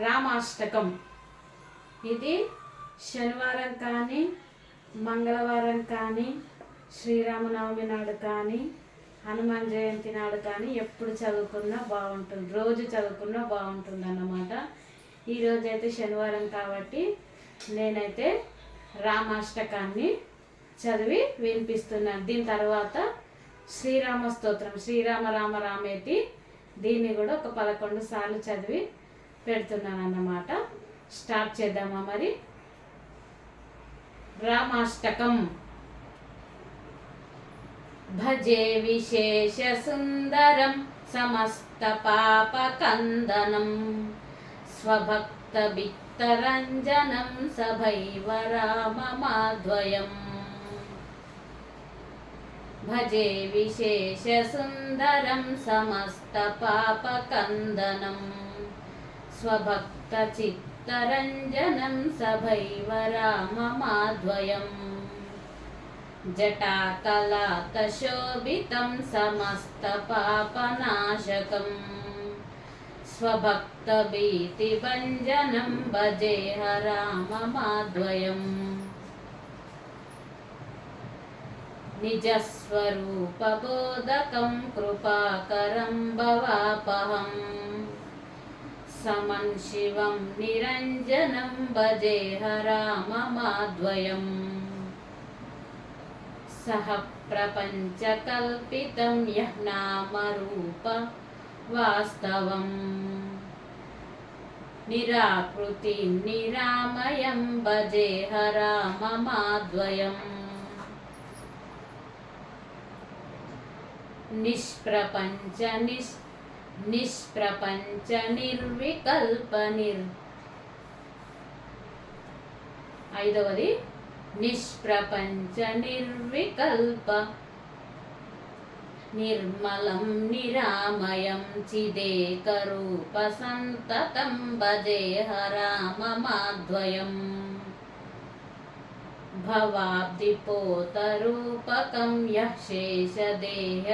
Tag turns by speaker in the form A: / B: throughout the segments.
A: రామాష్టకం. ఇది శనివారం కానీ మంగళవారం కానీ శ్రీరామనవమి నాడు కానీ హనుమాన్ జయంతి నాడు కానీ ఎప్పుడు చదువుకున్నా బాగుంటుంది, రోజు చదువుకున్నా బాగుంటుంది అన్నమాట. ఈరోజు అయితే శనివారం కాబట్టి నేనైతే రామాష్టకాన్ని చదివి వినిపిస్తున్నాను. దీని తర్వాత శ్రీరామ స్తోత్రం, శ్రీరామ రామ రామేతి, దీన్ని కూడా ఒక 11 సార్లు చదివి పెడుతున్నాను అన్నమాట. స్టార్ట్ చేద్దామా మరి? రామాష్టకం. భజే విశేష సుందరం సమస్త పాప కందనం స్వభక్త విత్తరంజనం సభైవ రామమాద్వయం. భజే విశేష సుందరం సమస్త పాప కందనం స్వభక్త చిత్తరంజనం సభైవ రామమాద్వయం. జటాకలాత శోభితం సమస్త పాపనాశకం స్వభక్త భీతి భంజనం భజేహ రామమాద్వయం. నిజస్వరూప బోధకం కృపాకరం భవాపహం సమం శివం నిరంజనం భజేహ రామమాద్వయం. సహ ప్రపంచ కల్పితం యః నామరూప వాస్తవం నిరాకృతి నిరామయం భజేహ రామమాద్వయం. నిష్ప్రపంచ నిర్వికల్ప ఐదవది నిష్ప్రపంచ నిర్వికల్ప నిర్మలం నిరామయం చిదేకరూప సంతతం భజేహ రామమాద్వయం. భవాబ్దిపోతరూపకం యః శేషదేహ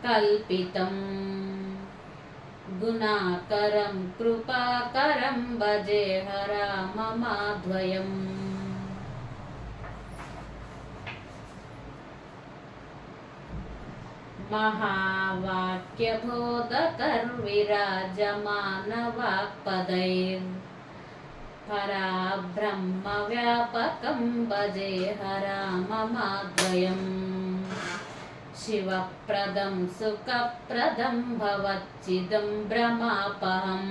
A: కల్పితం గుణాకరం కృపాకరం భజేహ రామమాద్వయం. మహావాక్యబోధకర్విరాజమానవాక్పదైర్ పరాబ్రహ్మ వ్యాపకం భజేహ రామమాద్వయం. శివప్రదం సుఖప్రదం భవచ్చిదం భ్రమాపహం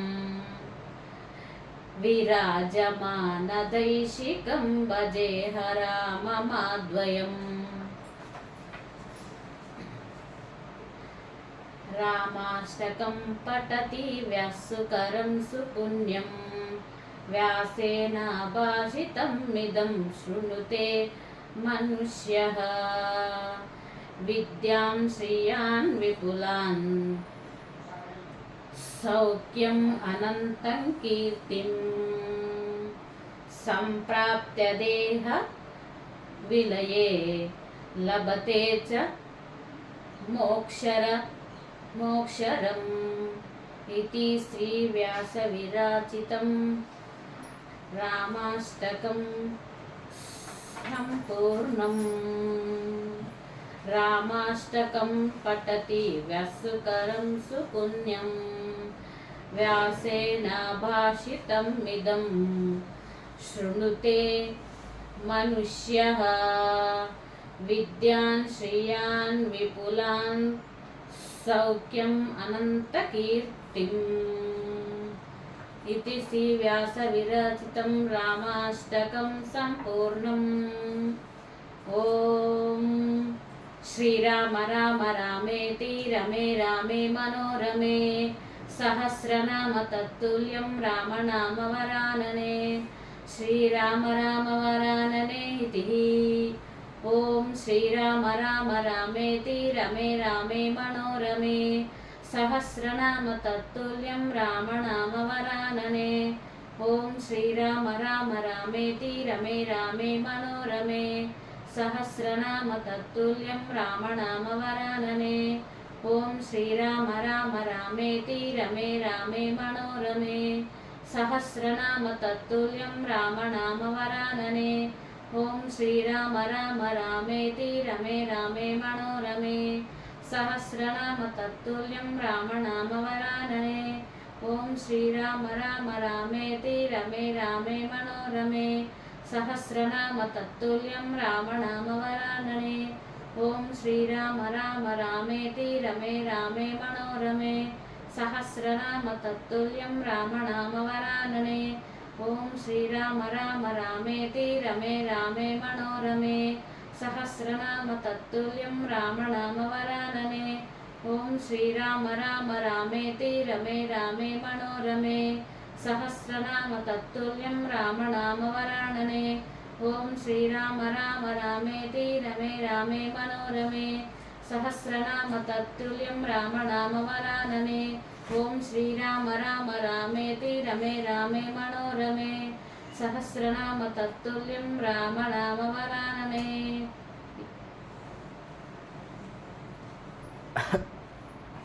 A: విరాజమానదైశికం భజేహ రామమాద్వయం. రామాష్టకం పఠతి వ్యాసుకరం సుపుణ్యం వ్యాసేన భాషితం మిదం శృణుతే మనుష్యః. విద్యాం శ్రియాన్ విపులాన్ సౌఖ్యం అనంతం కీర్తిం సంప్రాప్య దేహ విలయే లభతే చ మోక్షరం ఇతి శ్రీ వ్యాస విరచితం రామాష్టకం సంపూర్ణం. రామాష్టకం పఠతి వ్యాసుకరం సుపుణ్యం వ్యాసేన భాషితం మిదం శృణుతే మనుష్యః. విద్యాన్ శ్రియాన్ విపులాన్ సౌఖ్యం అనంతకీర్తిం ఇతి శ్రీ వ్యాస విరచితం రామాష్టకం సంపూర్ణం. ఓం శ్రీరామ రామ రామేతి రమే రామే మనోరమే సహస్రనామ తత్తుల్యం రామనామ వరాననే శ్రీరామ రామ వరాననే ఇతి. ఓం శ్రీరామ రామ రామేతి రమే రామే మనోరమే సహస్రనామ తత్తుల్యం రామనామ వరాననే. ఓం శ్రీరామ రామ రామేతి రమే రామే మనోరమే సహస్రనామ తత్తుల్యం రామనామ వరాననే. ఓం శ్రీరామ రామ రామేతి రమే రామే మనోరమే सहस्रनाम तत्तुल्यं रामनामवरानने। ॐ श्रीराम राम रामेति रमे रामे मनोरमे सहस्रनाम तत्तुल्यं रामनामवरानने। ॐ श्रीराम राम रामेति रमे रामे मनोरमे सहस्रनाम तत्तुल्यं रामनामवरानने। ॐ श्रीराम राम रामेति रमे रामे मनोरमे सहस्रनाम तत्तुल्यं रामनामवरानने। ॐ श्रीराम राम रामेति रमे रामे मनोरमे सहस्रनाम तत्तुल्यं रामनामवरानने। ॐ श्रीराम राम रामेति रमे रामे मनोरमे सहस्रनाम तत्तुल्यं रामनामवरानने। ॐ श्रीराम राम रामेति रमे रामे मनोरमे सहस्रनाम तत्तुल्यं रामनामवरानने। ॐ श्रीराम राम रामेति रमे रामे मनोरमे सहस्रनाम तत्तुल्यं रामनामवरानने।